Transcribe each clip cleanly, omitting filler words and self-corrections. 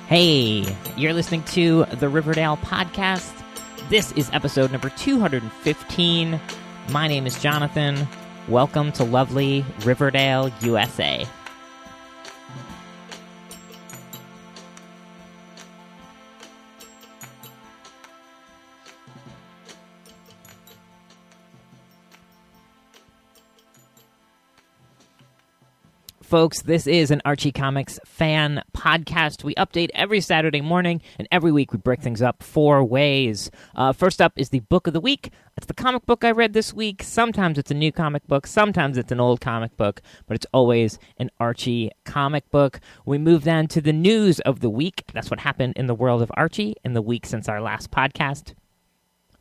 Hey, you're listening to the Riverdale podcast. This is episode number 215. My name is Jonathan. Welcome to lovely Riverdale, USA. Folks, this is an Archie Comics fan podcast. We update every Saturday morning, and every week we break things up 4 ways. First up is the book of the week. It's the comic book I read this week. Sometimes it's a new comic book, sometimes it's an old comic book, but it's always an Archie comic book. We move then to the news of the week. That's what happened in the world of Archie in the week since our last podcast.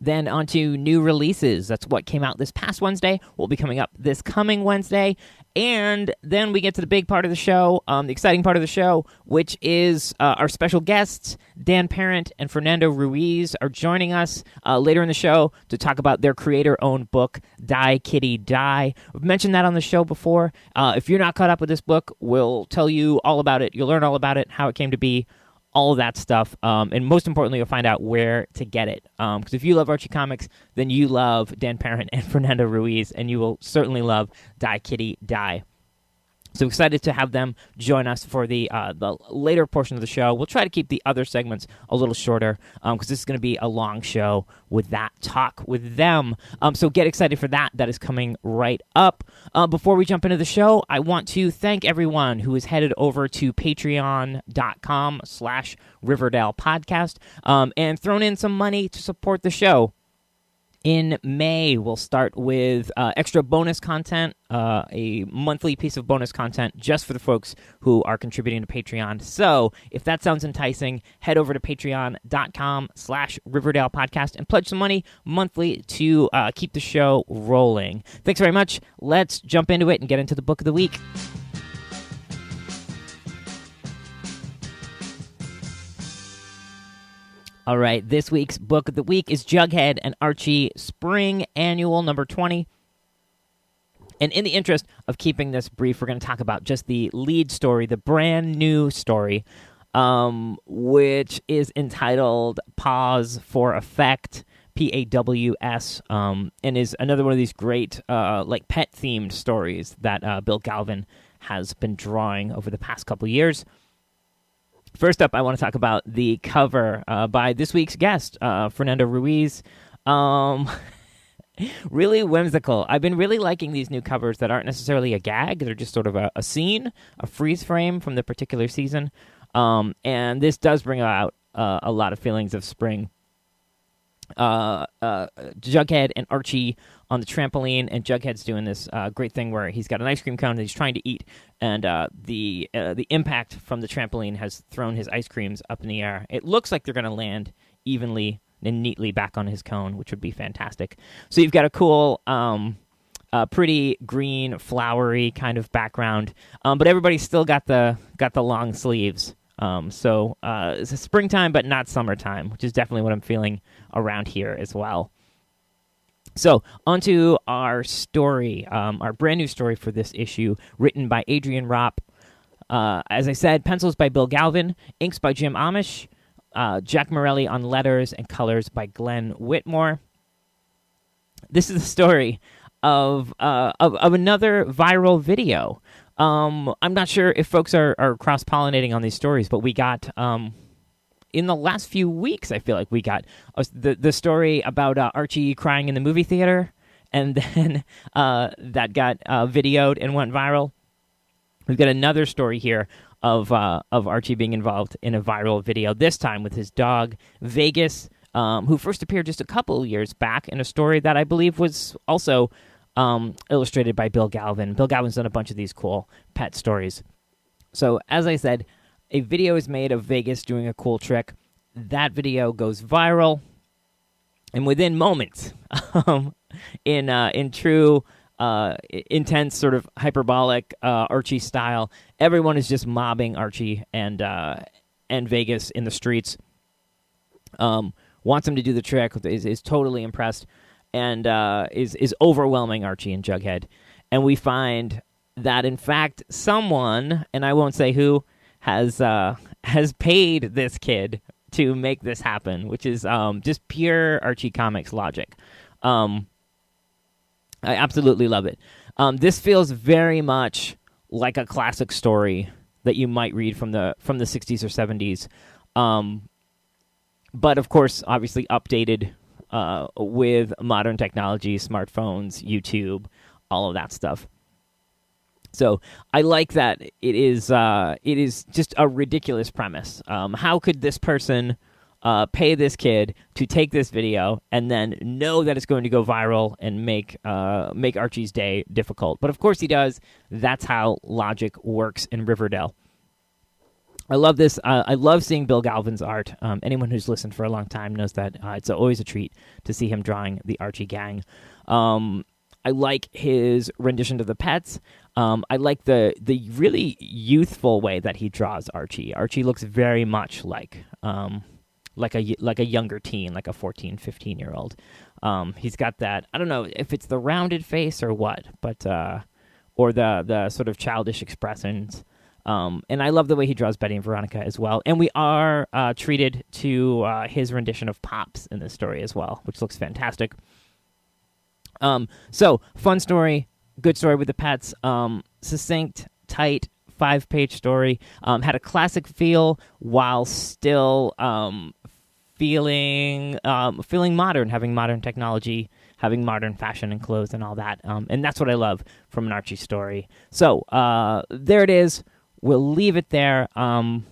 Then onto new releases. That's what came out this past Wednesday, will be coming up this coming Wednesday. And then we get to the big part of the show, the exciting part of the show, which is our special guests, Dan Parent and Fernando Ruiz, are joining us later in the show to talk about their creator-owned book, Die Kitty Die. We've mentioned that on the show before. If you're not caught up with this book, we'll tell you all about it. You'll learn all about it, how it came to be, all of that stuff, and most importantly, you'll find out where to get it. Because if you love Archie Comics, then you love Dan Parent and Fernando Ruiz, and you will certainly love Die Kitty Die. So excited to have them join us for the later portion of the show. We'll try to keep the other segments a little shorter because this is going to be a long show with that talk with them. So get excited for that. That is coming right up. Before we jump into the show, I want to thank everyone who is headed over to patreon.com/Riverdale podcast and thrown in some money to support the show. In May, we'll start with extra bonus content, a monthly piece of bonus content just for the folks who are contributing to Patreon. So if that sounds enticing, head over to patreon.com/Riverdale podcast and pledge some money monthly to keep the show rolling. Thanks very much. Let's jump into it and get into the book of the week. All right, this week's book of the week is Jughead and Archie Spring Annual number 20. And in the interest of keeping this brief, we're going to talk about just the lead story, the brand new story, which is entitled Pause for Effect, P-A-W-S, and is another one of these great like pet-themed stories that Bill Galvin has been drawing over the past couple years. First up, I want to talk about the cover by this week's guest, Fernando Ruiz. Really whimsical. I've been really liking these new covers that aren't necessarily a gag. They're just sort of a scene, a freeze frame from the particular season. And this does bring out a lot of feelings of spring. Jughead and Archie on the trampoline, and Jughead's doing this great thing where he's got an ice cream cone that he's trying to eat, and the impact from the trampoline has thrown his ice creams up in the air. It looks like they're going to land evenly and neatly back on his cone, which would be fantastic. So you've got a cool, pretty green, flowery kind of background, but everybody's still got the long sleeves. So it's springtime, but not summertime, which is definitely what I'm feeling around here as well. So, onto our story, our brand new story for this issue, written by Adrian Ropp. As I said, pencils by Bill Galvin, inks by Jim Amish, Jack Morelli on letters, and colors by Glenn Whitmore. This is the story of another viral video. I'm not sure if folks are cross-pollinating on these stories, but we got, in the last few weeks, I feel like we got the story about Archie crying in the movie theater, and then that got videoed and went viral. We've got another story here of Archie being involved in a viral video, this time with his dog, Vegas, who first appeared just a couple years back in a story that I believe was also illustrated by Bill Galvin. Bill Galvin's done a bunch of these cool pet stories. So, as I said, a video is made of Vegas doing a cool trick. That video goes viral, and within moments, in true intense sort of hyperbolic Archie style, everyone is just mobbing Archie and Vegas in the streets. Wants him to do the trick, is totally impressed, and is overwhelming Archie and Jughead. And we find that, in fact, someone, and I won't say who, has has paid this kid to make this happen, which is just pure Archie Comics logic. I absolutely love it. This feels very much like a classic story that you might read from the 60s or 70s. But of course, obviously updated with modern technology, smartphones, YouTube, all of that stuff. So I like that it is just a ridiculous premise. How could this person pay this kid to take this video and then know that it's going to go viral and make Archie's day difficult? But of course he does. That's how logic works in Riverdale. I love this. I love seeing Bill Galvin's art. Anyone who's listened for a long time knows that it's always a treat to see him drawing the Archie gang. I like his rendition of the pets. I like the really youthful way that he draws Archie. Archie looks very much like a younger teen, like a 14, 15-year-old. He's got that, I don't know if it's the rounded face or what, but or the sort of childish expressions. And I love the way he draws Betty and Veronica as well. And we are treated to his rendition of Pops in this story as well, which looks fantastic. So, fun story, good story with the pets, succinct, tight, 5-page story, had a classic feel while still feeling modern, having modern technology, having modern fashion and clothes and all that. And that's what I love from an Archie story. So, there it is. We'll leave it there. Tons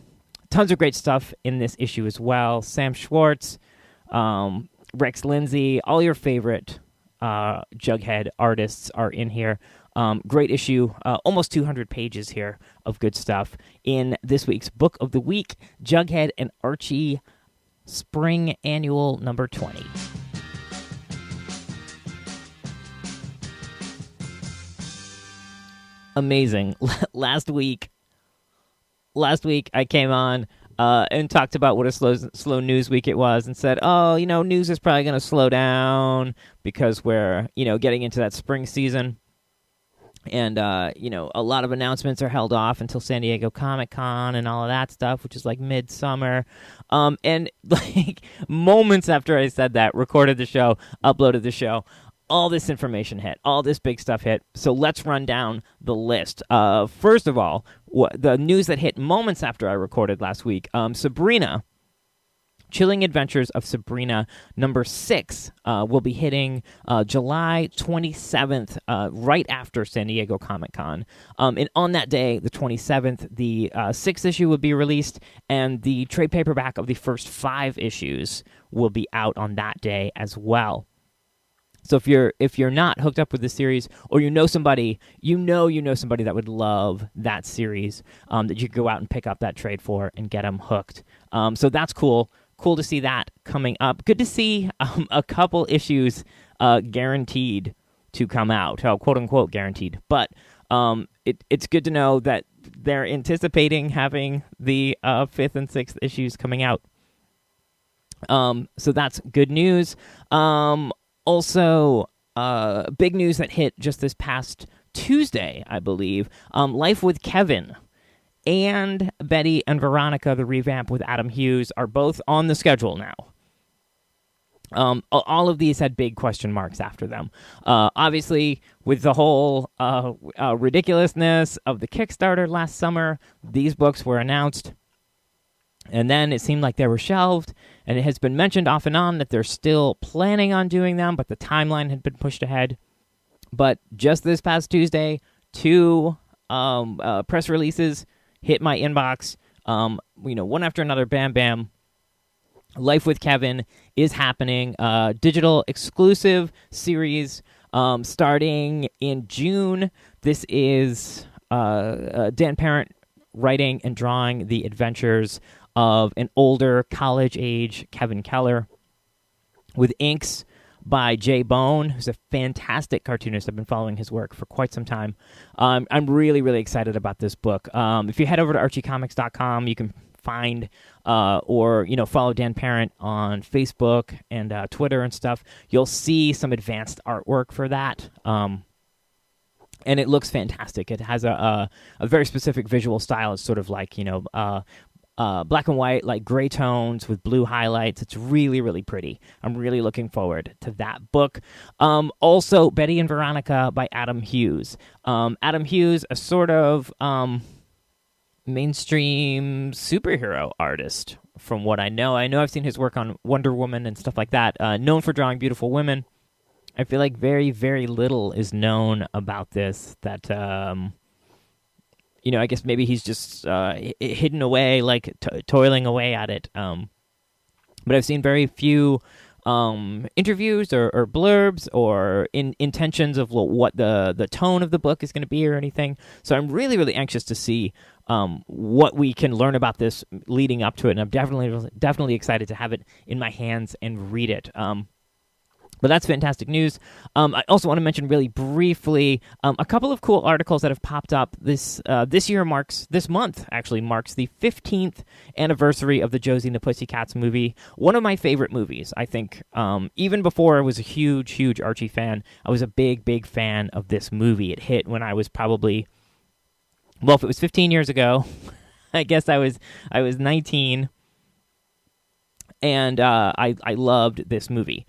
of great stuff in this issue as well. Sam Schwartz, Rex Lindsay, all your favorite Jughead artists are in here. Great issue, almost 200 pages here of good stuff in this week's Book of the Week, Jughead and Archie Spring Annual number 20. Amazing. Last week I came on and talked about what a slow news week it was and said, news is probably going to slow down because we're, getting into that spring season. And, a lot of announcements are held off until San Diego Comic-Con and all of that stuff, which is like midsummer. And like moments after I said that, recorded the show, uploaded the show, all this information hit, all this big stuff hit. So let's run down the list. First of all, the news that hit moments after I recorded last week, Sabrina, Chilling Adventures of Sabrina number 6 will be hitting July 27th, right after San Diego Comic-Con. And on that day, the 27th, the 6th issue will be released, and the trade paperback of the first 5 issues will be out on that day as well. So if you're not hooked up with the series, or you know somebody that would love that series, that you could go out and pick up that trade for and get them hooked. So that's cool. Cool to see that coming up. Good to see a couple issues guaranteed to come out, quote unquote guaranteed. But it's good to know that they're anticipating having the 5th and 6th issues coming out. So that's good news. Also, big news that hit just this past Tuesday, I believe. Life with Kevin and Betty and Veronica, the revamp with Adam Hughes, are both on the schedule now. All of these had big question marks after them. Obviously, with the whole ridiculousness of the Kickstarter last summer, these books were announced. And then it seemed like they were shelved, and it has been mentioned off and on that they're still planning on doing them, but the timeline had been pushed ahead. But just this past Tuesday, 2 press releases hit my inbox. One after another, bam, bam. Life with Kevin is happening. Digital exclusive series starting in June. This is Dan Parent writing and drawing the adventures of an older college-age Kevin Keller, with inks by Jay Bone, who's a fantastic cartoonist. I've been following his work for quite some time. I'm really, really excited about this book. If you head over to archiecomics.com, you can find or follow Dan Parent on Facebook and Twitter and stuff. You'll see some advanced artwork for that. And it looks fantastic. It has a very specific visual style. It's sort of like, black and white, like gray tones with blue highlights. It's really, really pretty. I'm really looking forward to that book. Also, Betty and Veronica by Adam Hughes. Adam Hughes, a sort of mainstream superhero artist, from what I know. I know I've seen his work on Wonder Woman and stuff like that. Known for drawing beautiful women. I feel like very, very little is known about this. That I guess maybe he's just hidden away, like toiling away at it. But I've seen very few interviews or blurbs or intentions of what the tone of the book is going to be or anything. So I'm really, really anxious to see what we can learn about this leading up to it. And I'm definitely excited to have it in my hands and read it. But that's fantastic news. I also want to mention really briefly a couple of cool articles that have popped up. This month marks the 15th anniversary of the Josie and the Pussycats movie. One of my favorite movies, I think. Even before I was a huge, huge Archie fan, I was a big, big fan of this movie. It hit when I was probably, well, if it was 15 years ago, I guess I was 19, and I loved this movie.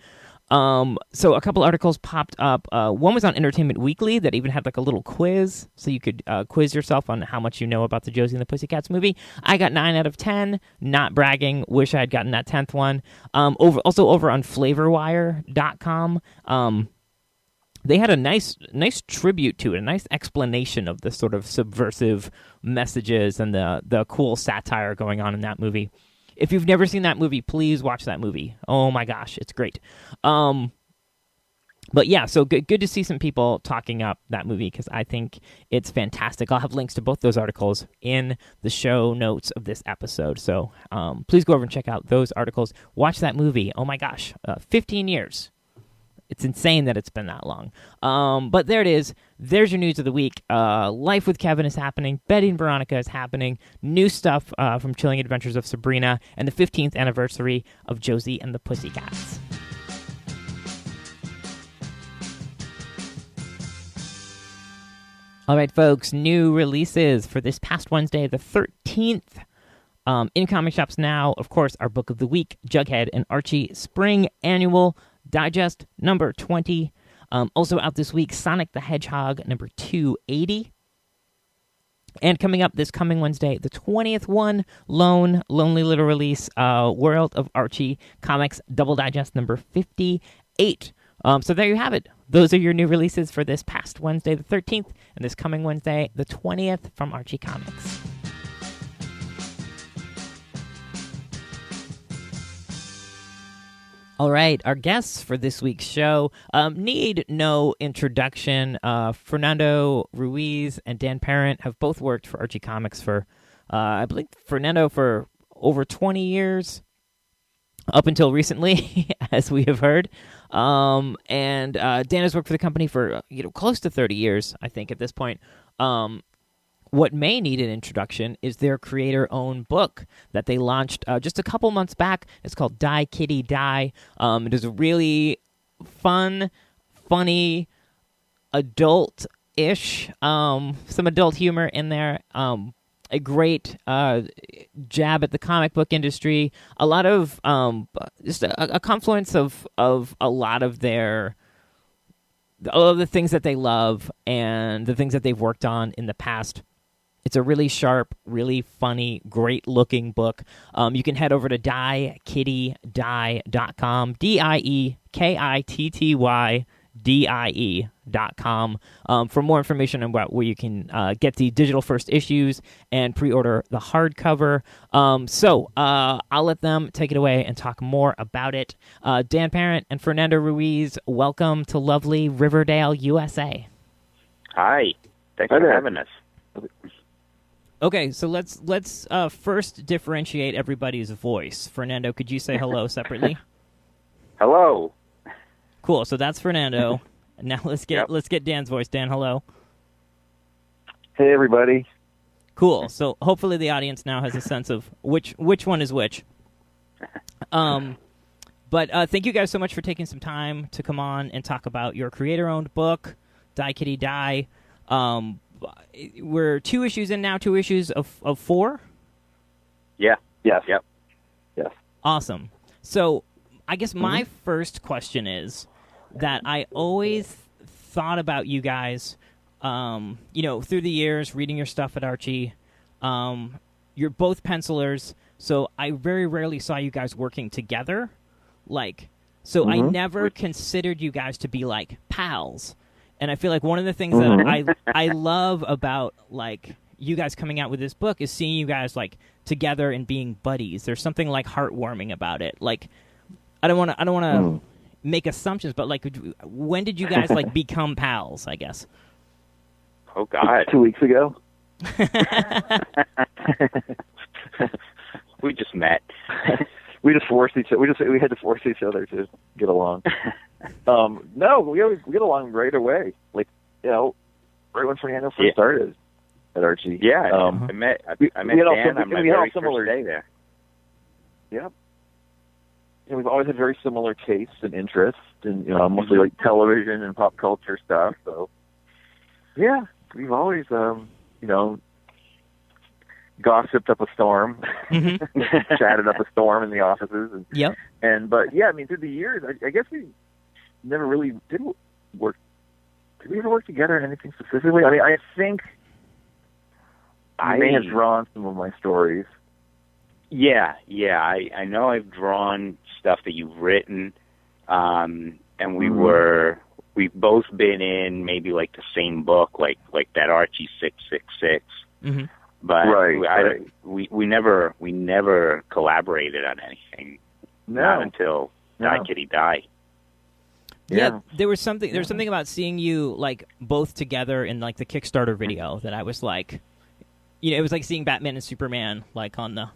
So a couple articles popped up. One was on Entertainment Weekly that even had like a little quiz, so you could quiz yourself on how much you know about the Josie and the Pussycats movie. I got 9 out of 10. Not bragging. Wish I had gotten that 10th one. Also over on FlavorWire.com, they had a nice tribute to it, a nice explanation of the sort of subversive messages and the cool satire going on in that movie. If you've never seen that movie, please watch that movie. Oh my gosh, it's great. But yeah, so good to see some people talking up that movie because I think it's fantastic. I'll have links to both those articles in the show notes of this episode. So please go over and check out those articles. Watch that movie. Oh my gosh, 15 years. It's insane that it's been that long. But there it is. There's your news of the week. Life with Kevin is happening. Betty and Veronica is happening. New stuff from Chilling Adventures of Sabrina and the 15th anniversary of Josie and the Pussycats. All right, folks, new releases for this past Wednesday, the 13th. In comic shops now, of course, our book of the week, Jughead and Archie Spring Annual Digest number 20. Also out this week, Sonic the Hedgehog number 280. And coming up this coming Wednesday, the 20th one, Lonely Little Release, World of Archie Comics Double Digest number 58. So there you have it. Those are your new releases for this past Wednesday, the 13th, and this coming Wednesday, the 20th, from Archie Comics. All right, our guests for this week's show need no introduction. Fernando Ruiz and Dan Parent have both worked for Archie Comics for, I believe, Fernando for over 20 years, up until recently, as we have heard. And Dan has worked for the company for close to 30 years, I think, at this point. What may need an introduction is their creator-owned book that they launched just a couple months back. It's called Die Kitty Die. It is a really fun, funny, adult-ish, some adult humor in there. A great jab at the comic book industry. A lot of just a confluence of a lot of all of the things that they love and the things that they've worked on in the past. It's a really sharp, really funny, great-looking book. You can head over to diekittydie.com, DIEKITTYDIE.com, for more information about where you can get the digital first issues and pre-order the hardcover. So I'll let them take it away and talk more about it. Dan Parent and Fernando Ruiz, welcome to lovely Riverdale, USA. Hi. Thanks for having us. Okay, so let's first differentiate everybody's voice. Fernando, could you say hello separately? Hello. Cool. So that's Fernando. Now let's get Dan's voice. Dan, hello. Hey, everybody. Cool. So hopefully the audience now has a sense of which one is which. But thank you guys so much for taking some time to come on and talk about your creator-owned book, Die Kitty Die. We're 2 issues in now, 2 issues of 4? Yeah. Yes. Yep. Yes. Awesome. So I guess my first question is that I always thought about you guys, through the years, reading your stuff at Archie. You're both pencilers, so I very rarely saw you guys working together. I never considered you guys to be, like, pals. And I feel like one of the things that I love about, like, you guys coming out with this book is seeing you guys, like, together and being buddies. There's something, like, heartwarming about it. Like, I don't want to make assumptions, but, like, when did you guys, like, become pals, I guess? Oh, God. 2 weeks ago. We just met. We just forced each other. We had to force each other to get along. No, we get along right away. Like, right when Fernando first started at Archie. Yeah, I met Dan on my very first day there. Yeah. We've always had very similar tastes and interests, and mostly like television and pop culture stuff. So, yeah, we've always, gossiped up a storm, chatted up a storm in the offices. But yeah, I mean, through the years, I guess we never really did work. Did we ever work together on anything specifically? I mean, I think I may have drawn some of my stories. Yeah. I know I've drawn stuff that you've written, and we've both been in maybe like the same book, like that Archie 666. But we never collaborated on anything. Not until Die Kitty Die. Yeah, there was something about seeing you, like, both together in, like, the Kickstarter video that I was like, it was like seeing Batman and Superman, like, on the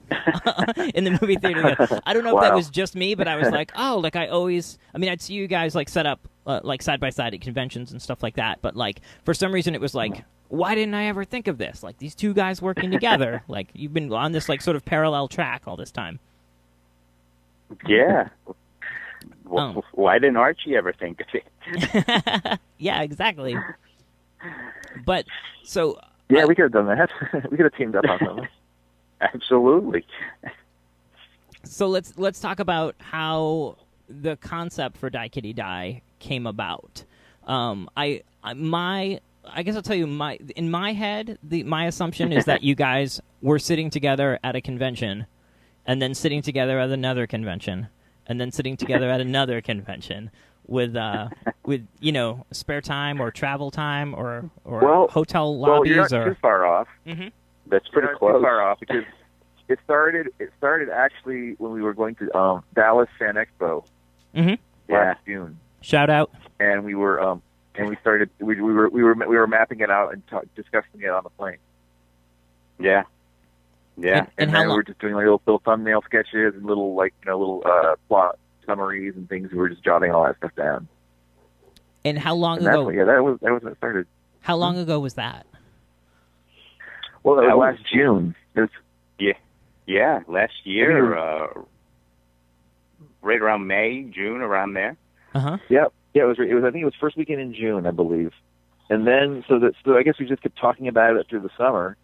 in the movie theater. I don't know if that was just me, but I was like, oh, like, I'd see you guys, like, set up like side by side at conventions and stuff like that. But, like, for some reason, it was like, why didn't I ever think of this? Like, these two guys working together. Like, you've been on this, like, sort of parallel track all this time. Yeah. Why didn't Archie ever think of it? Yeah, exactly. But, so... Yeah, we could have done that. We could have teamed up on something. Absolutely. So let's talk about how the concept for Die Kitty Die came about. I guess I'll tell you, in my head, my assumption is that you guys were sitting together at a convention, and then sitting together at another convention, and then sitting together at another convention with spare time or travel time or hotel lobbies. Well, you're not too far off. That's pretty close. Too far off because it started actually when we were going to Dallas Fan Expo last June. Shout out. And we were we were mapping it out and discussing it on the plane. Yeah. And then we were just doing like little thumbnail sketches and little plot summaries and things. We were just jotting all that stuff down. And how long ago? That was when it started. How long ago was that? Well, it was last June. Last year, right around May, June, around there. Yep. Yeah, it was. I think it was first weekend in June, I believe. And then, so I guess we just kept talking about it through the summer.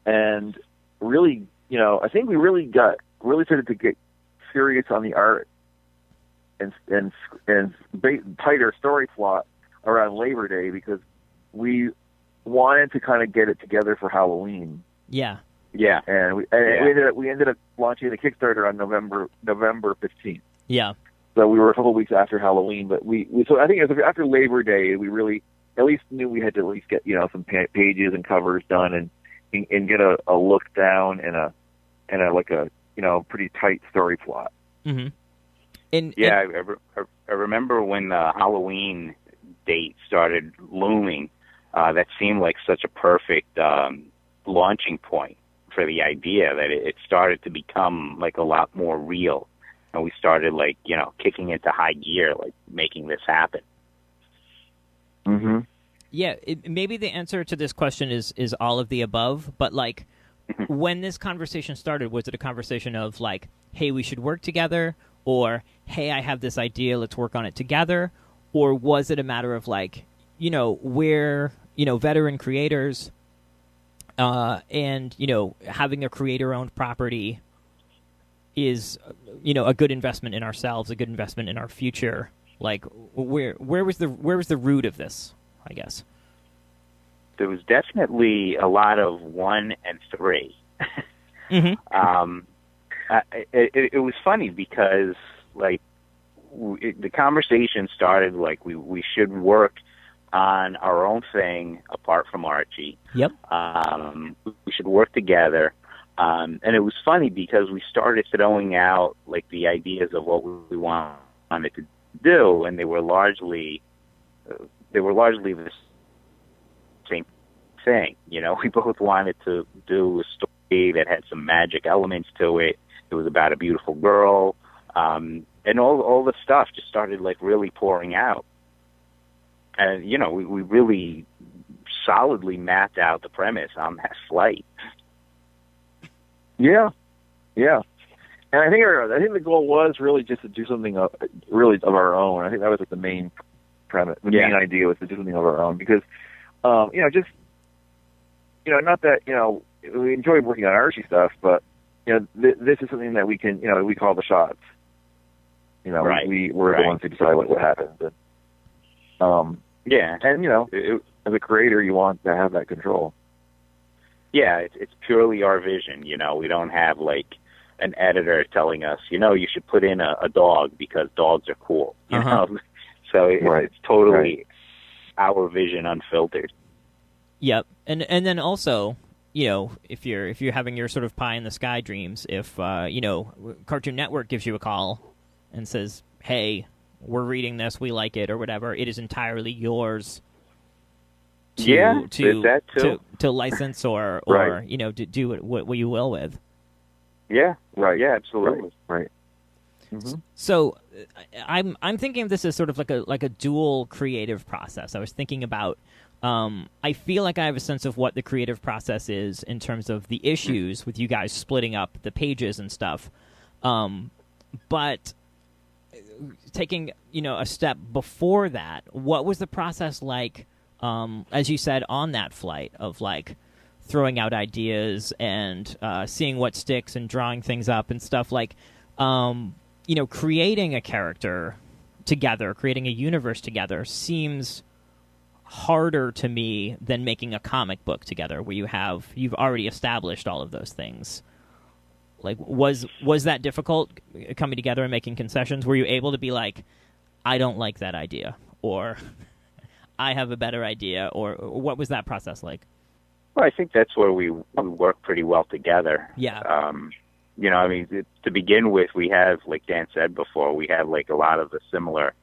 And really, I think we really started to get serious on the art and tighter story plot around Labor Day because we wanted to kind of get it together for Halloween. Yeah. And we ended up launching the Kickstarter on November 15th. Yeah. So we were a couple of weeks after Halloween, but so I think it was after Labor Day we really at least knew we had to at least get some pages and covers done and get a look down and a pretty tight story plot. I remember when the Halloween date started looming. That seemed like such a perfect launching point for the idea that it started to become like a lot more real, and we started kicking into high gear, like making this happen. Yeah, maybe the answer to this question is all of the above, but like when this conversation started, was it a conversation of like, hey, we should work together, or hey, I have this idea, let's work on it together, or was it a matter of like, we're veteran creators, and having a creator-owned property is a good investment in ourselves, a good investment in our future. Like, where was the root of this, I guess? There was definitely a lot of 1 and 3. Mm-hmm. It was funny because, like, the conversation started like we should work on our own thing apart from Archie. Yep. We should work together. And it was funny because we started throwing out like the ideas of what we wanted to do, and they were largely the same thing. We both wanted to do a story that had some magic elements to it. It was about a beautiful girl, and all the stuff just started like really pouring out. And we really solidly mapped out the premise on that flight. Yeah, and I think the goal was really just to do something really of our own. I think that was like the main premise. The main idea was to do something of our own because, not that we enjoy working on Archie stuff, but this is something that we can we call the shots. Right. We're the ones who decide what happens. And, and as a creator, you want to have that control. Yeah, it's purely our vision. We don't have like an editor telling us, you should put in a dog because dogs are cool. You know, so it's totally our vision unfiltered. Yep, and then also, if you're having your sort of pie in the sky dreams, if Cartoon Network gives you a call and says, "Hey, we're reading this, we like it," or whatever, it is entirely yours. To license or to do what you will with. Yeah, right. Yeah, absolutely. Right. Mm-hmm. So I'm thinking of this as sort of like a dual creative process. I was thinking about I feel like I have a sense of what the creative process is in terms of the issues with you guys splitting up the pages and stuff. But taking a step before that, what was the process like? As you said, on that flight of like throwing out ideas and seeing what sticks and drawing things up and stuff, like creating a character together, creating a universe together seems harder to me than making a comic book together where you've already established all of those things. Like, was that difficult coming together and making concessions? Were you able to be like, I don't like that idea, or I have a better idea, or what was that process like? Well, I think that's where we work pretty well together. Yeah. To begin with, we have, like Dan said before, we have like a lot of the similar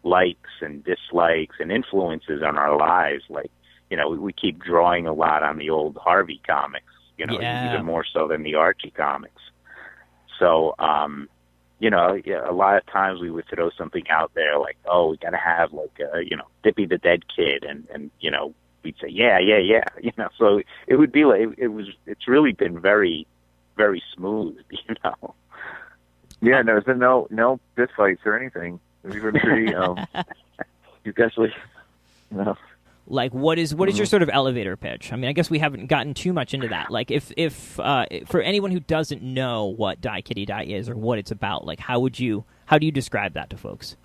likes and dislikes and influences on our lives. Like, we keep drawing a lot on the old Harvey comics, even more so than the Archie comics. So, a lot of times we would throw something out there like, oh, we got to have like, Dippy the Dead Kid. And we'd say, yeah. So it would be like, it's really been very, very smooth, Yeah, there's been no fist fights or anything. We've been pretty, especially, Like, what is your sort of elevator pitch? I mean, I guess we haven't gotten too much into that. Like, if for anyone who doesn't know what Die Kitty Die is or what it's about, like, how do you describe that to folks?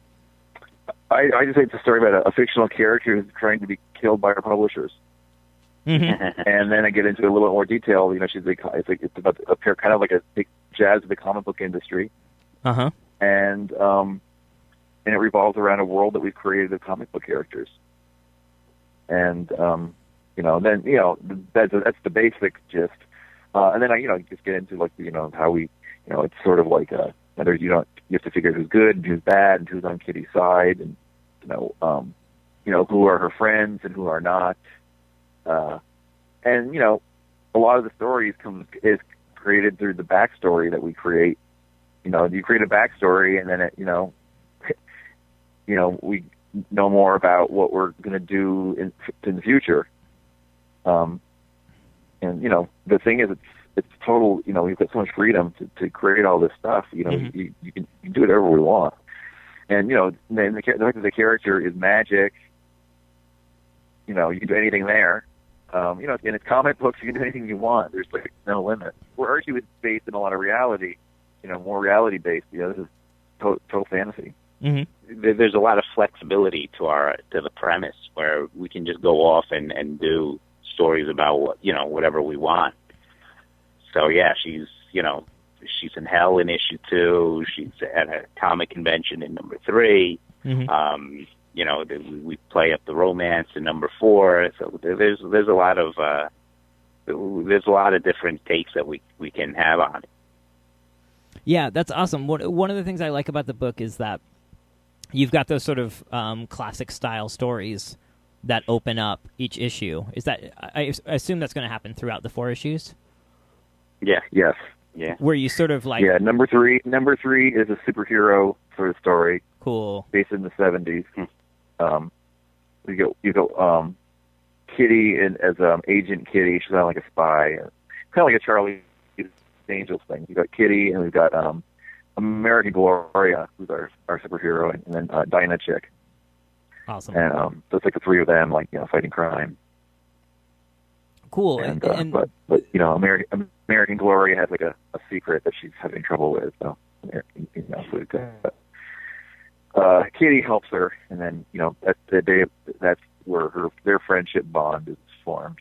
I just think it's a story about a fictional character who's trying to be killed by her publishers. Mm-hmm. And then I get into a little bit more detail. It's about a pair, kind of like a big jazz of the comic book industry. Uh-huh. And it revolves around a world that we've created of comic book characters. And then that's the basic gist. And then I just get into like how we it's sort of like whether you have to figure who's good and who's bad and who's on Kitty's side, and who are her friends and who are not. And a lot of the stories is created through the backstory that we create. You create a backstory, and then we know more about what we're going to do in the future. And the thing is, it's total. We've got so much freedom to create all this stuff. Mm-hmm. You can do whatever we want. And then the fact that the character is magic. You can do anything there. in its comic books, you can do anything you want. There's like no limit. Where Archie was based in a lot of reality, more reality based. This is total fantasy. Mm-hmm. There's a lot of flexibility to the premise where we can just go off and do stories about whatever we want. So yeah, she's in hell in issue 2. She's at a comic convention in number 3. Mm-hmm. We play up the romance in number 4. So there's a lot of different takes that we can have on it. Yeah, that's awesome. One of the things I like about the book is that you've got those sort of classic style stories that open up each issue. Is that I assume that's going to happen throughout the 4 issues? Yeah. Yes. Yeah. Where you sort of like number 3 is a superhero sort of story. Cool. Based in the 70s. You go Kitty as Agent Kitty. She's kind of like a spy, kind of like a Charlie Angels thing. You got Kitty, and we've got American Gloria, who's our superhero, and then Dinah Chick. Awesome. And so it's like the 3 of them, fighting crime. Cool. But American Gloria has like a secret that she's having trouble with. So Kitty helps her, and then that's where their friendship bond is formed.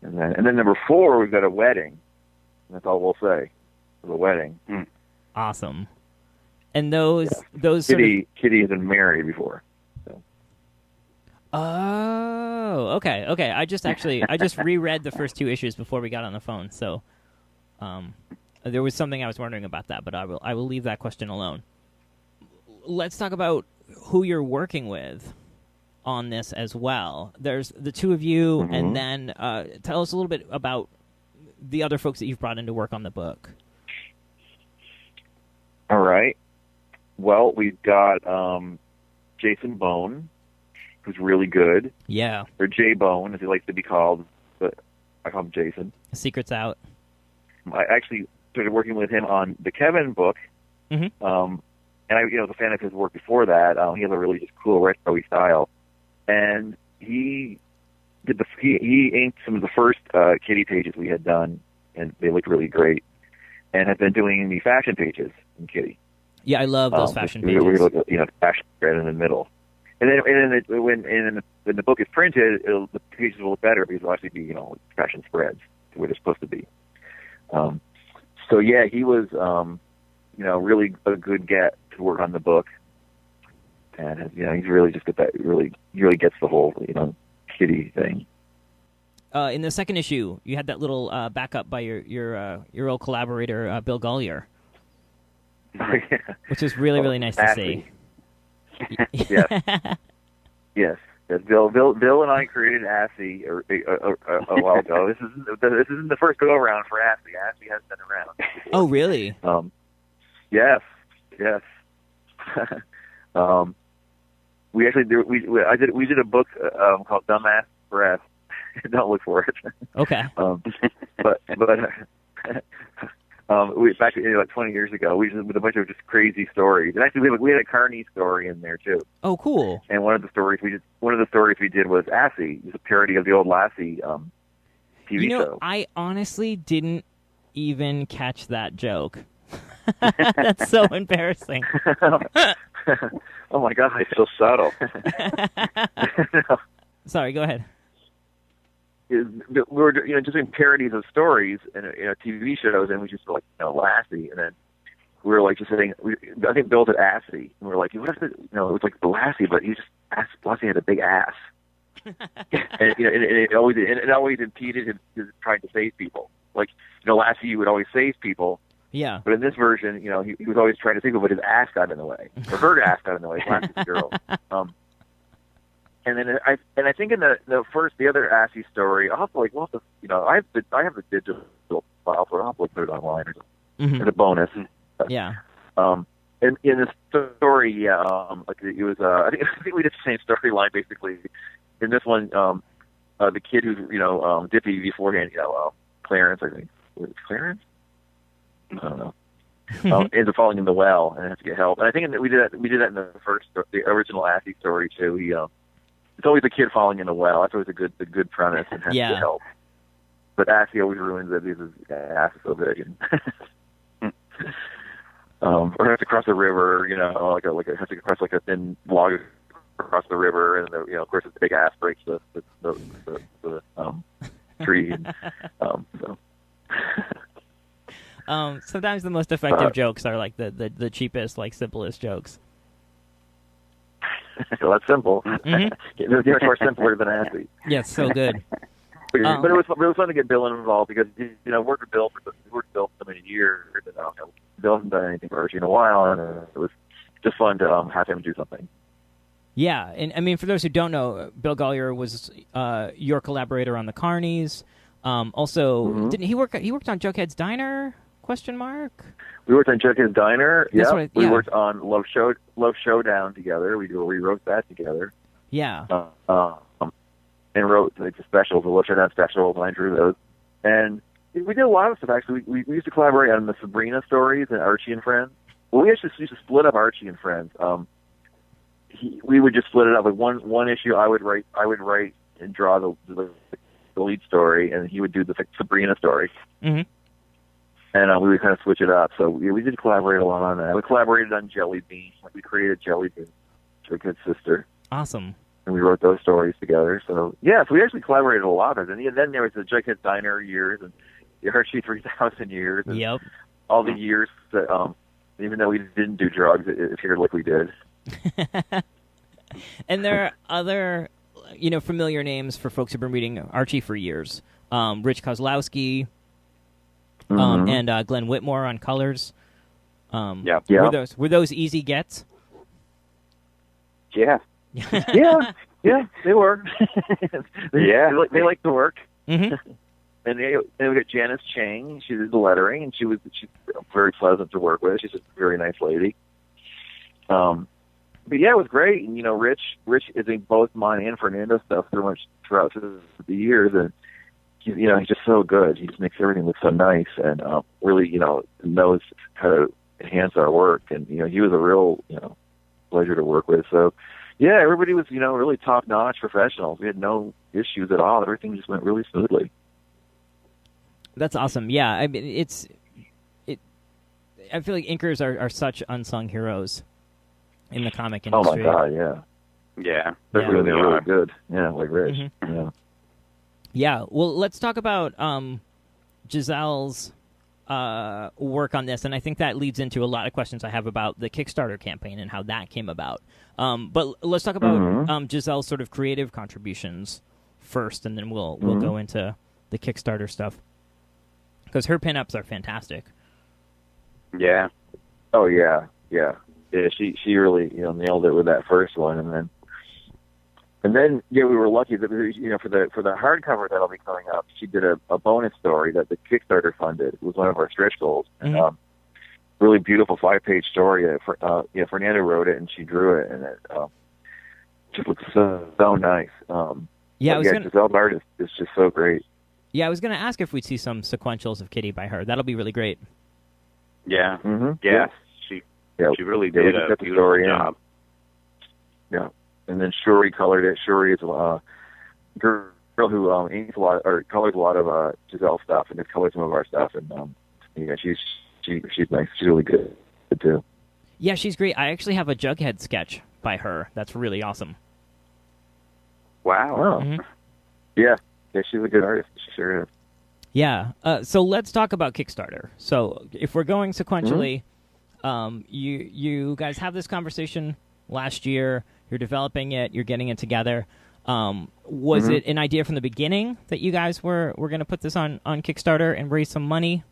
And then number 4, we've got a wedding. And that's all we'll say. The wedding. Awesome. And those Kitty has been married before. So. Oh, okay. I just reread the first 2 issues before we got on the phone, so there was something I was wondering about that, but I will leave that question alone. Let's talk about who you're working with on this as well. There's the 2 of you, mm-hmm. and then tell us a little bit about the other folks that you've brought in to work on the book. All right. Well, we've got Jason Bone, who's really good. Yeah. Or J Bone, as he likes to be called, but I call him Jason. Secret's out. I actually started working with him on the Kevin book. Mm-hmm. And I was a fan of his work before that. He has a really just cool retro style, and he inked some of the first Kitty pages we had done, and they looked really great. And has been doing the fashion pages in Kitty. Yeah, I love those fashion pages. Fashion spread in the middle, and then when the book is printed, the pages will look better because it'll actually be fashion spreads the way they're supposed to be. So yeah, he was really a good get to work on the book, and he's really just got that he really gets the whole Kitty thing. In the second issue, you had that little backup by your old collaborator Bill Gollier, which is really nice to see. Yes. Bill and I created ASCII a while ago. This isn't the first go around for ASCII. ASCII hasn't been around. Oh, really? Yes. We actually did a book called Dumbass Breath. Don't look for it. Okay. But back 20 years ago, we just with a bunch of just crazy stories. And actually, we had a Carney story in there too. Oh, cool. And one of the stories we did was Assie. It was a parody of the old Lassie TV show. I honestly didn't even catch that joke. That's so embarrassing. Oh my God, it's so subtle. Sorry, go ahead. We were just doing parodies of stories and TV shows, and we just were like Lassie, and then we were like just saying. I think Bill did Assy, and we were like, what if it was like the Lassie, but Lassie had a big ass, and it always impeded his trying to save people. Like Lassie would always save people. Yeah. But in this version, he was always trying to save people, but his ass got in the way, or her ass got in the way. Lassie's a girl. And then I think in the other Assy story, I have the digital file for it. I'll have to put it online or something. As a bonus. Yeah. In this story, it was I think we did the same storyline basically. In this one, the kid who's Dippy beforehand, Clarence, I think. Was it Clarence? I don't know. Ends up falling in the well and has to get help. And I think we did that in the original Assy story too. it's always a kid falling in a well. That's always a good premise and has to help. But Ashley always ruins it because his ass is so big. And or has to cross a river, has to cross like a thin log across the river, and of course, the big ass breaks the tree. Sometimes the most effective jokes are like the cheapest, like simplest jokes. So that's simple. They're much more simpler than Ashley. Yes, so good. But it was fun to get Bill involved because worked with Bill for so many years. And, Bill hasn't done anything for Archie in a while, and it was just fun to have him do something. Yeah, and I mean, for those who don't know, Bill Gollier was your collaborator on the Carnies. Also, didn't he work? He worked on Jughead's Diner? ? We worked on Jughead's Diner. Yeah, we worked on Love Showdown together. We wrote that together. Yeah. And wrote the specials, the Love Showdown specials, and I drew those. And we did a lot of stuff, actually. We used to collaborate on the Sabrina stories and Archie and Friends. Well, we actually used to split up Archie and Friends. We would just split it up. Like one issue, I would write and draw the lead story, and he would do the Sabrina story. Mm-hmm. And we would kind of switch it up. So we did collaborate a lot on that. We collaborated on Jelly Bean. We created Jelly Bean, her good sister. Awesome. And we wrote those stories together. So so we actually collaborated a lot. And then there was the Jughead Diner years and the Archie 3000 years. And all the years that, even though we didn't do drugs, it appeared like we did. And there are other, familiar names for folks who've been reading Archie for years. Rich Kozlowski, and Glenn Whitmore on colors. Were those easy gets? Yeah. Yeah, they were. They like to work. Mm-hmm. And we got Janice Chang. She did the lettering, and she's very pleasant to work with. She's a very nice lady. But yeah, it was great. And Rich is in both mine and Fernando's stuff throughout the years, and he's just so good. He just makes everything look so nice, and really knows how to enhance our work. And he was a real pleasure to work with. So yeah, everybody was really top notch professionals. We had no issues at all. Everything just went really smoothly. That's awesome. Yeah, I mean I feel like inkers are such unsung heroes in the comic industry. Oh my god, yeah. Yeah. They're really good. Yeah, like Rich. Mm-hmm. Yeah. Yeah, well, let's talk about Giselle's work on this, and I think that leads into a lot of questions I have about the Kickstarter campaign and how that came about. But let's talk about Giselle's sort of creative contributions first, and then we'll go into the Kickstarter stuff. Because her pinups are fantastic. Yeah. Oh, yeah. She really nailed it with that first one, and then we were lucky that for the hardcover that'll be coming up, she did a bonus story that the Kickstarter funded. It was one of our stretch goals. And, really beautiful 5-page story. Fernando wrote it and she drew it, and it just looks so nice. Giselle's art is just so great. Yeah, I was going to ask if we'd see some sequentials of Kitty by her. That'll be really great. Yeah. Mm-hmm. Yeah. She really did a beautiful job. Yeah. And then Shuri colored it. Shuri is a girl who inks a lot or colors a lot of Giselle stuff, and has colored some of our stuff. And she's nice. She's really good too. Yeah, she's great. I actually have a Jughead sketch by her. That's really awesome. Wow. Oh. Mm-hmm. Yeah, she's a good artist. She sure is. Yeah. So let's talk about Kickstarter. So if we're going sequentially, you guys have this conversation last year. You're developing it. You're getting it together. Was it an idea from the beginning that you guys were going to put this on Kickstarter and raise some money?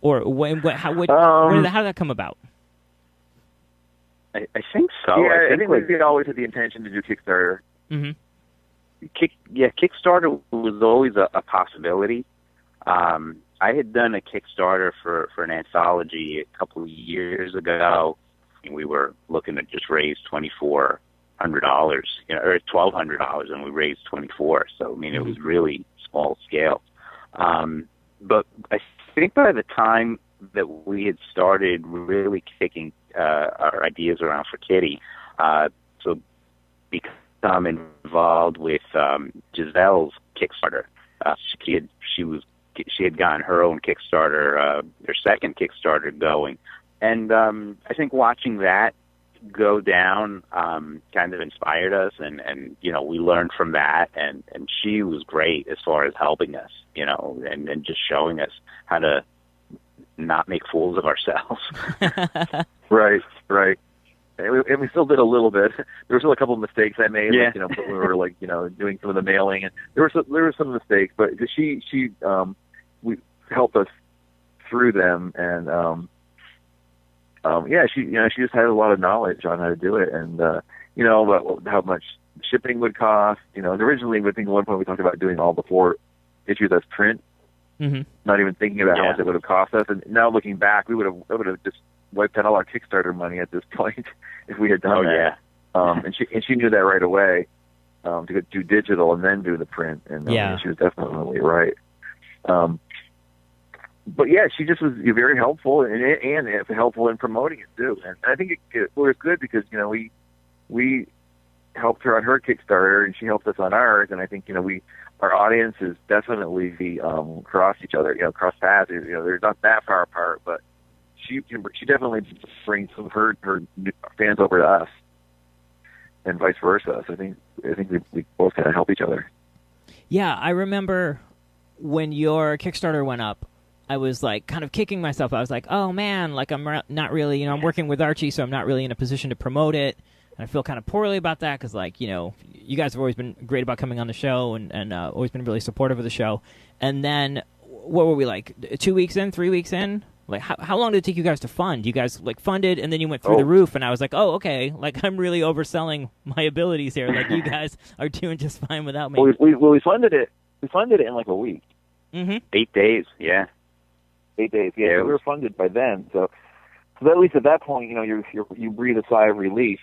Or how did that come about? I think so. Yeah, I think we always had the intention to do Kickstarter. Mm-hmm. Kickstarter was always a possibility. I had done a Kickstarter for an anthology a couple of years ago, and we were looking to just raise $2,400, or $1,200, and we raised $24. So I mean, it was really small scale. But I think by the time that we had started really kicking our ideas around for Kitty, so because involved with Giselle's Kickstarter. She had gotten her own Kickstarter, their second Kickstarter going, and I think watching that go down kind of inspired us, and we learned from that, and she was great as far as helping us, and just showing us how to not make fools of ourselves. Right. And we still did a little bit. There were still a couple of mistakes I made, yeah. when we were doing some of the mailing, and there were some mistakes, but she we helped us through them, and she just had a lot of knowledge on how to do it, and about how much shipping would cost. Originally, I think at one point we talked about doing all the 4 issues as print, not even thinking about how much it would have cost us. And now looking back, I would have just wiped out all our Kickstarter money at this point if we had done that. Yeah. And she knew that right away, to do digital and then do the print. And she was definitely right. But yeah, she just was very helpful and helpful in promoting it too. And I think it was good because we helped her on her Kickstarter and she helped us on ours. And I think our audiences definitely cross each other, cross paths. They're not that far apart, but she definitely brings some of her fans over to us, and vice versa. So I think we both kind of help each other. Yeah, I remember when your Kickstarter went up, I was like kind of kicking myself. I was like, oh man, like I'm not really, I'm working with Archie, so I'm not really in a position to promote it. And I feel kind of poorly about that because, like, you guys have always been great about coming on the show and always been really supportive of the show. And then, what were we, like, 2 weeks in, 3 weeks in? Like, how long did it take you guys to fund? You guys, like, funded, and then you went through the roof, and I was like, oh, okay, like, I'm really overselling my abilities here. Like, you guys are doing just fine without me. We funded it. We funded it in, like, a week. 8 days, yeah. 8 days, yeah. So we were funded by then. So at least at that point, you breathe a sigh of relief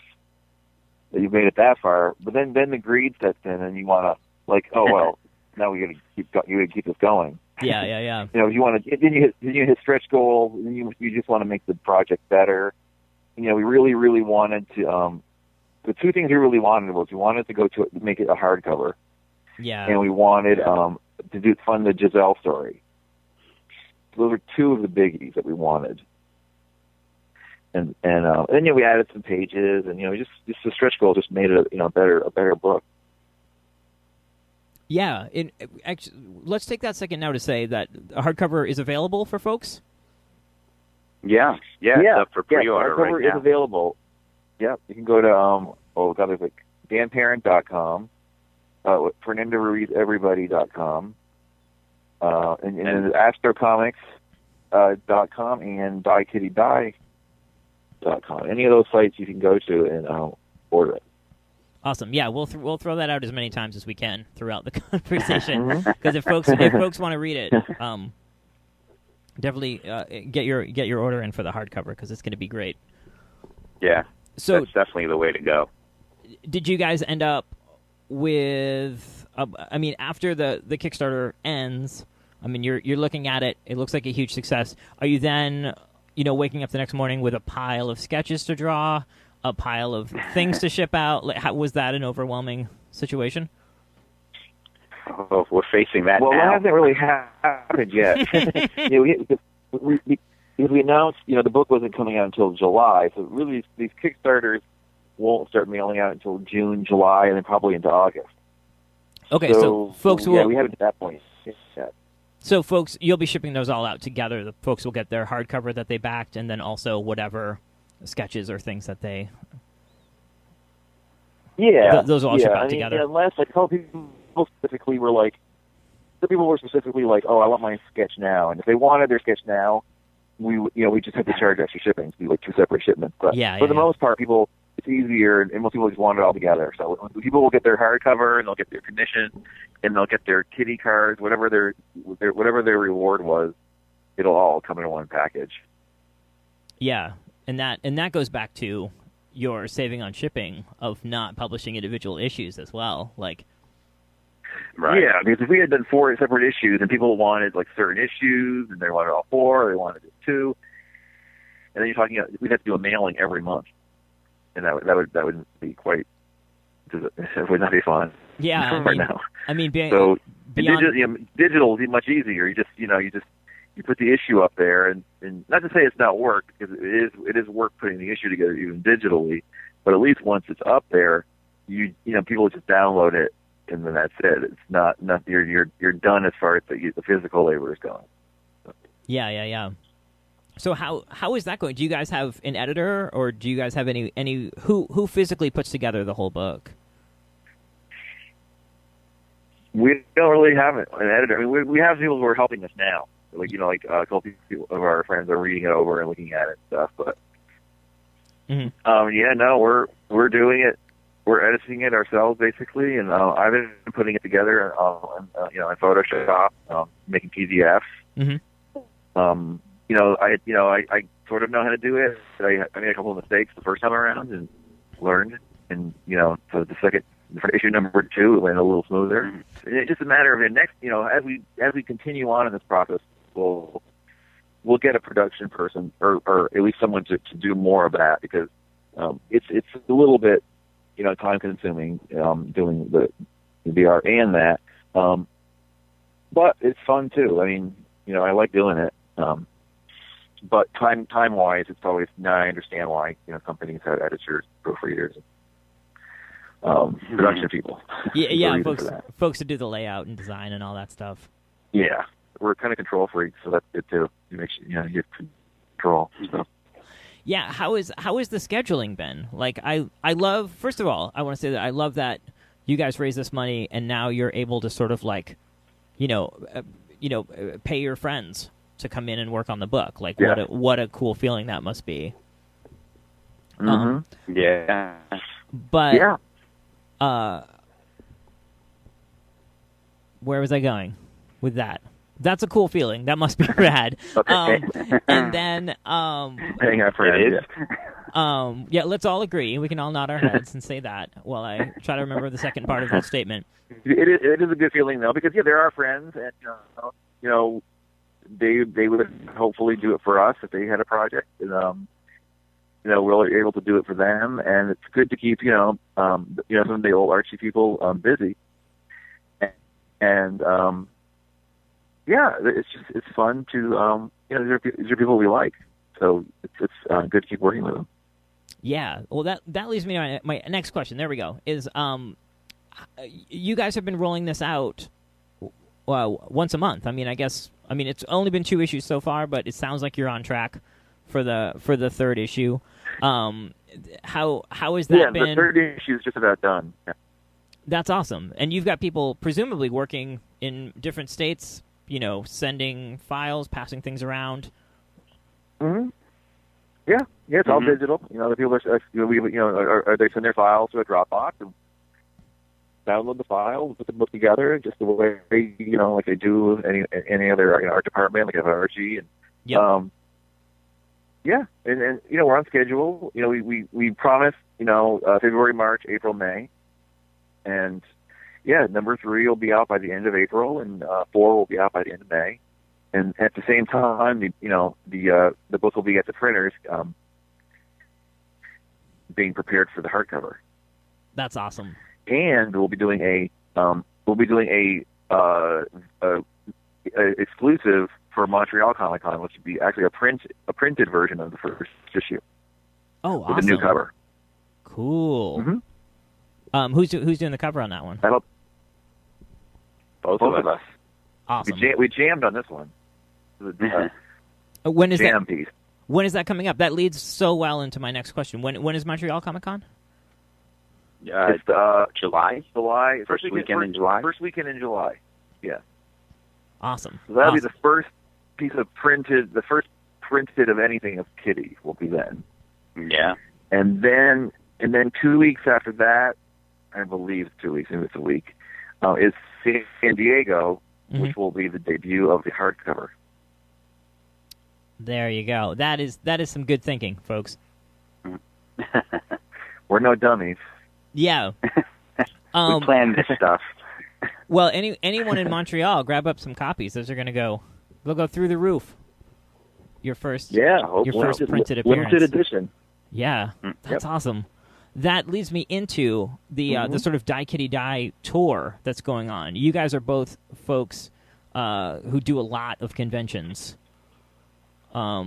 that you've made it that far. But then the greed sets in, and you want to, like, oh well, now we got to keep this going. Yeah. You want to, then you hit stretch goals, and you just want to make the project better. We really, really wanted to. The 2 things we really wanted was we wanted to make it a hardcover. Yeah. And we wanted to fund the Giselle story. Those are 2 of the biggies that we wanted. And then we added some pages, and just the stretch goal just made it a better book. Yeah, actually, let's take that second now to say that a hardcover is available for folks. Yeah, it's up for pre-order right now. Hardcover is available. Yeah, you can go to there's like danparent.com, FernandoRuizEverybody.com, and then AstroComics.com and DieKittyDie.com. Any of those sites you can go to and order it. Awesome. Yeah, we'll throw that out as many times as we can throughout the conversation, because if folks want to read it, definitely get your order in for the hardcover, because it's going to be great. Yeah, so that's definitely the way to go. Did you guys end up with? After the Kickstarter ends, you're looking at it. It looks like a huge success. Are you then, waking up the next morning with a pile of sketches to draw? A pile of things to ship out? How was that an overwhelming situation? Oh, we're facing that now. Well, that hasn't really happened yet. we announced, the book wasn't coming out until July, so really these Kickstarters won't start mailing out until June, July, and then probably into August. Okay, so folks will... Yeah, we haven't at that point yet. So folks, you'll be shipping those all out together. The folks will get their hardcover that they backed, and then also whatever sketches or things that they... Yeah. Those will all ship out together. Unless, like, some people specifically were like, oh, I want my sketch now. And if they wanted their sketch now, we just have to charge extra shipping to do, like, 2 separate shipments. But for the most part, it's easier, and most people just want it all together. So people will get their hardcover, and they'll get their commission, and they'll get their kitty cards, whatever their reward was, it'll all come in one package. Yeah. And that goes back to your saving on shipping of not publishing individual issues as well. Like, right? Yeah, because if we had done 4 separate issues and people wanted like certain issues and they wanted all 4, or they wanted 2, and then you're talking, we'd have to do a mailing every month, and that would be quite It would not be fun. Yeah, right now. I mean, So beyond... digital is much easier. You put the issue up there, and not to say it's not work, because it is work putting the issue together even digitally. But at least once it's up there, people just download it, and then that's it. It's not you're done as far as the physical labor is going. So. Yeah. So how is that going? Do you guys have an editor, or do you guys have any who physically puts together the whole book? We don't really have an editor. I mean, we have people who are helping us now. Like a couple people of our friends are reading it over and looking at it and stuff. But we're doing it. We're editing it ourselves basically, and I've been putting it together in Photoshop, making PDFs. I sort of know how to do it. I made a couple of mistakes the first time around and learned, and so for issue number 2, it went a little smoother. It's just a matter of the next, as we continue on in this process, we'll get a production person or at least someone to do more of that, because it's a little bit time consuming doing the VR and that, but it's fun too. I mean, I like doing it. But time wise, it's always, now I understand why companies have editors, proofreaders, production people. Yeah, folks to do the layout and design and all that stuff. Yeah, we're kind of control freaks, so that's good too. You make sure you have control. So. Yeah, how is the scheduling been? Like, I love, first of all, I want to say that I love that you guys raise this money and now you're able to sort of like, pay your friends to come in and work on the book. Like, what a cool feeling that must be. Yeah. But where was I going with that? That's a cool feeling. That must be rad. Okay. And then hang on for it. Yeah, let's all agree. We can all nod our heads and say that while I try to remember the second part of that statement. It is a good feeling though, because there are friends, and they would hopefully do it for us if they had a project, and we're able to do it for them, and it's good to keep some of the old Archie people busy, and it's fun to these are people we like, so it's good to keep working with them. Yeah, well that leads me to my next question. There we go. Is you guys have been rolling this out once a month. I mean, it's only been 2 issues so far, but it sounds like you're on track for the 3rd issue. How has that been? Yeah, the 3rd issue is just about done. Yeah. That's awesome. And you've got people presumably working in different states, sending files, passing things around. Mm-hmm. Yeah, it's all digital. The people they send their files to a Dropbox and download the files, put the book together, just the way like they do any other art department, like Archie, and and we're on schedule. We promised February, March, April, May, and number 3 will be out by the end of April, and 4 will be out by the end of May, and at the same time, the book will be at the printers, being prepared for the hardcover. That's awesome. And we'll be doing a exclusive for Montreal Comic Con, which would be actually a printed version of the first issue. Oh, awesome! With a new cover. Cool. Mm-hmm. Who's doing the cover on that one? I hope both of us. Awesome. We jammed on this one. When is jam that? Piece. When is that coming up? That leads so well into my next question. When is Montreal Comic Con? It's July. First weekend in July. Yeah. Awesome. So that'll be the first piece of printed of anything of Kitty will be then. Yeah. And then 2 weeks after that, I believe 2 weeks, maybe it's a week, is San Diego, which will be the debut of the hardcover. There you go. That is some good thinking, folks. We're no dummies. Yeah. We planned this stuff. Well, anyone in Montreal, grab up some copies. Those are going to go. They'll go through the roof. Your first printed appearance. Limited edition. Yeah, that's awesome. that leads me into the sort of Die Kitty Die tour that's going on. You guys are both folks who do a lot of conventions. I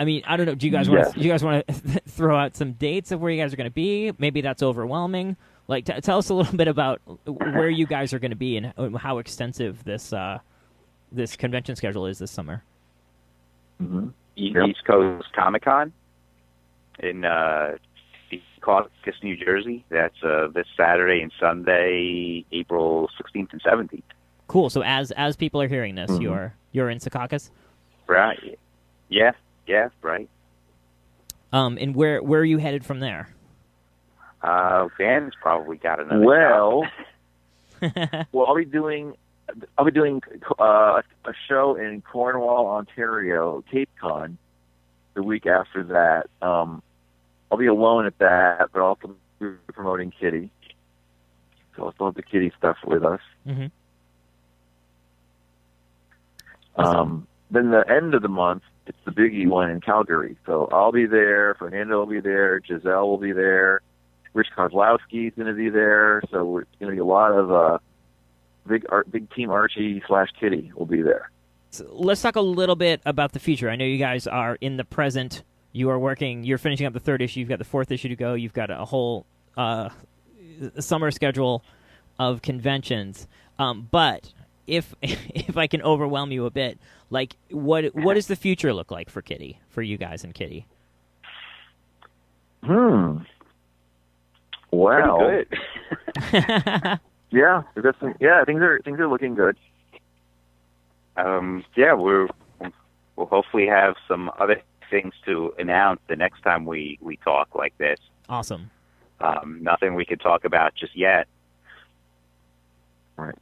mean, I don't know. Do you guys want to throw out some dates of where you guys are going to be? Maybe that's overwhelming. Like, tell us a little bit about where you guys are going to be and how extensive this convention schedule is this summer. Mm-hmm. East Coast Comic Con in Caucus, New Jersey. That's this Saturday and Sunday, April 16th and 17th. Cool. So as people are hearing this, you're in Secaucus? Right. Yeah, right. And where are you headed from there? Van's probably got another Well, job. I'll be doing a show in Cornwall, Ontario, Cape Con, the week after that. I'll be alone at that, but I'll also be promoting Kitty. So I'll still have the Kitty stuff with us. Mm-hmm. Then the end of the month, it's the biggie one in Calgary. So I'll be there, Fernando will be there, Giselle will be there, Rich Kozlowski's going to be there. So it's going to be a lot of big team Archie / Kitty will be there. So let's talk a little bit about the future. I know you guys are in the present. You are working. You're finishing up the 3rd issue. You've got the 4th issue to go. You've got a whole summer schedule of conventions. But if I can overwhelm you a bit, like what does the future look like for Kitty, for you guys and Kitty? Well, pretty good. Yeah, things are looking good. We'll hopefully have some other things to announce the next time we talk like this. Awesome. Nothing we could talk about just yet. Right.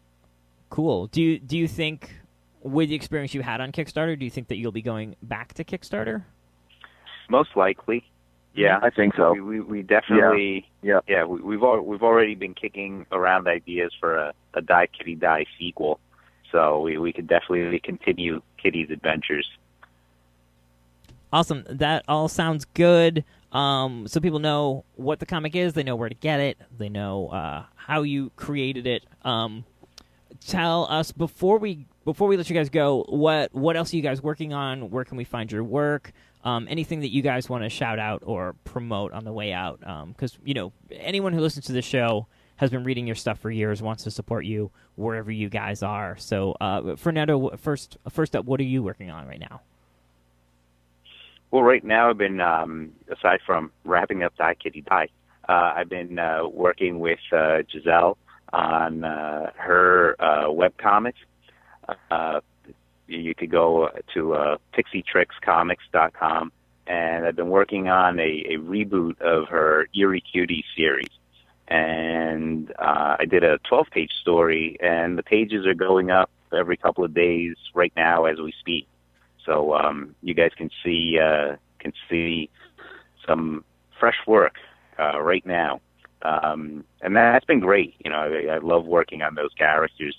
Cool. Do you think, with the experience you had on Kickstarter, do you think that you'll be going back to Kickstarter? Most likely. Yeah, I think so. We definitely. Yeah. We've already been kicking around ideas for a Die Kitty Die sequel, so we could definitely continue Kitty's adventures. Awesome. That all sounds good. So people know what the comic is. They know where to get it. They know how you created it. Tell us before we let you guys go, what else are you guys working on? Where can we find your work? Anything that you guys want to shout out or promote on the way out? Because anyone who listens to this show has been reading your stuff for years, wants to support you wherever you guys are. So, Fernando, first up, what are you working on right now? Well, right now I've been, aside from wrapping up Die Kitty Die, I've been working with Giselle on her webcomics. You could go to pixietrickscomics.com, and I've been working on a reboot of her Eerie Cutie series. And I did a 12-page story, and the pages are going up every couple of days right now as we speak. So you guys can see some fresh work right now, and that's been great. I love working on those characters.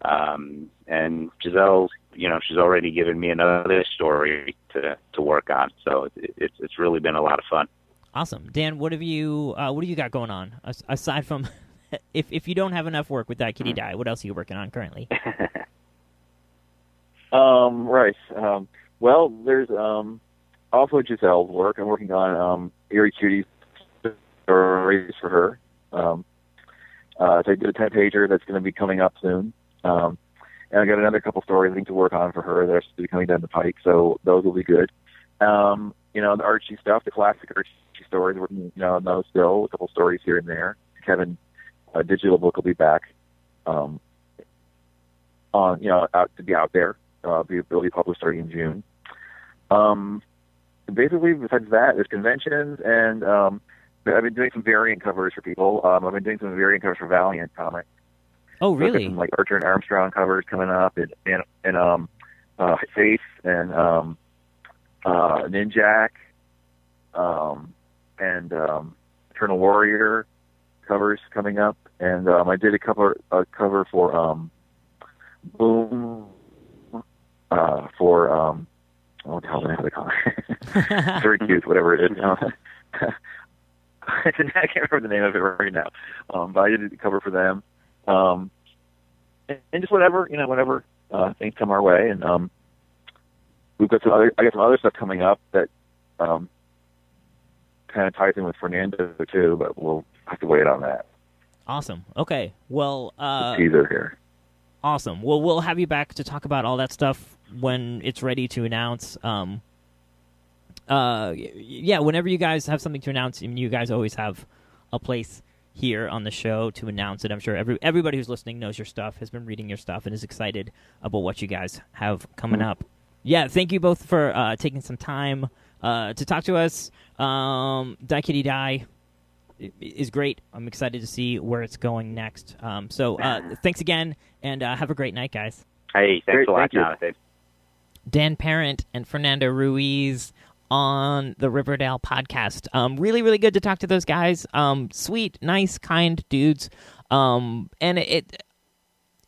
And Giselle, she's already given me another story to work on. So it's really been a lot of fun. Awesome, Dan. What have you got going on aside from if you don't have enough work with Die Kitty Die? What else are you working on currently? Right. Well, there's also Giselle's work. I'm working on Eerie Cutie stories for her. So I did a 10-pager that's going to be coming up soon. And I got another couple stories I think to work on for her that are still coming down the pike, so those will be good. The Archie stuff, the classic Archie stories, working on those still, a couple stories here and there. Kevin, digital book will be back out there. It'll be published starting in June. Basically, besides that, there's conventions, and I've been doing some variant covers for people. I've been doing some variant covers for Valiant Comics. Oh, really? Some, like Archer and Armstrong covers coming up, and Faith and Ninjak, and Eternal Warrior covers coming up, and I did a cover for Boom for what the hell is the name of the comic? Very cute, whatever it is. I can't remember the name of it right now, but I did the cover for them. And just whatever things come our way, and I got some other stuff coming up that kind of ties in with Fernando too, but we'll have to wait on that. Awesome. Okay. Well, teaser here. Awesome. Well, we'll have you back to talk about all that stuff when it's ready to announce. Whenever you guys have something to announce, you guys always have a place here on the show to announce it. I'm sure everybody who's listening knows your stuff, has been reading your stuff, and is excited about what you guys have coming up. Yeah, thank you both for taking some time to talk to us. Die Kitty Die is great. I'm excited to see where it's going next. Thanks again, and have a great night, guys. Hey, thanks a lot, Jonathan. Dan Parent and Fernando Ruiz on the Riverdale podcast. Really, really good to talk to those guys. Sweet, nice, kind dudes. And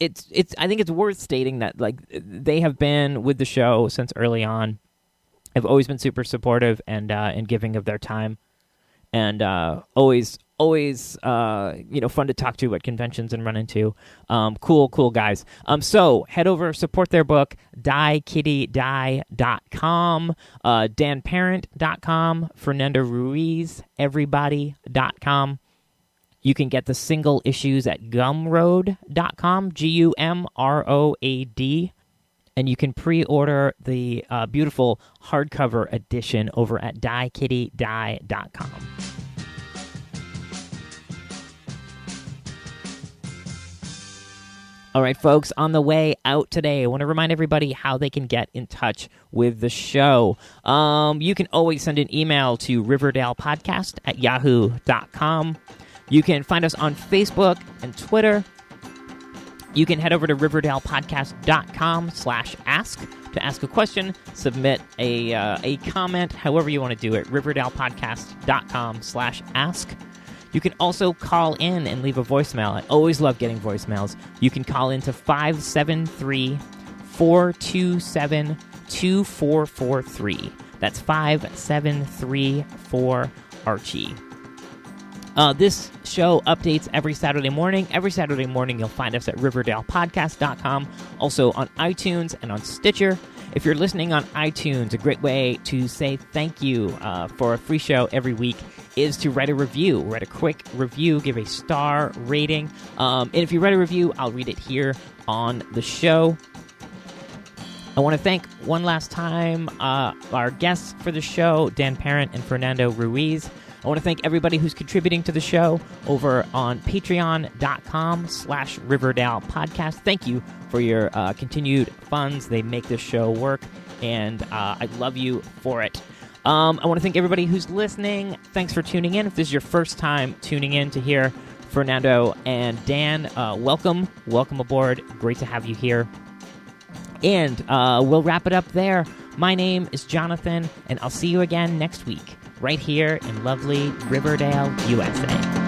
it's I think it's worth stating that like they have been with the show since early on. Have always been super supportive and giving of their time, and always fun to talk to at conventions and run into. Cool guys. So head over, support their book, diekittyDie.com, danparent.com, Fernando Ruiz, everybody.com. You can get the single issues at gumroad.com, GUMROAD. And you can pre-order the beautiful hardcover edition over at diekittyDie.com. All right, folks, on the way out today, I want to remind everybody how they can get in touch with the show. You can always send an email to riverdalePodcast@yahoo.com. You can find us on Facebook and Twitter. You can head over to riverdalePodcast.com/ask to ask a question, submit a comment, however you want to do it, riverdalePodcast.com/ask. You can also call in and leave a voicemail. I always love getting voicemails. You can call in to 573-427-2443. That's 5734-ARCHIE. This show updates every Saturday morning. Every Saturday morning, you'll find us at riverdalePodcast.com, also on iTunes and on Stitcher. If you're listening on iTunes, a great way to say thank you for a free show every week is to write a review. Write a quick review, give a star rating. And if you write a review, I'll read it here on the show. I want to thank one last time our guests for the show, Dan Parent and Fernando Ruiz. I want to thank everybody who's contributing to the show over on patreon.com/Riverdale Podcast. Thank you for your continued funds. They make this show work, and I love you for it. I want to thank everybody who's listening. Thanks for tuning in. If this is your first time tuning in to hear Fernando and Dan, welcome aboard. Great to have you here. And we'll wrap it up there. My name is Jonathan, and I'll see you again next week, right here in lovely Riverdale, USA.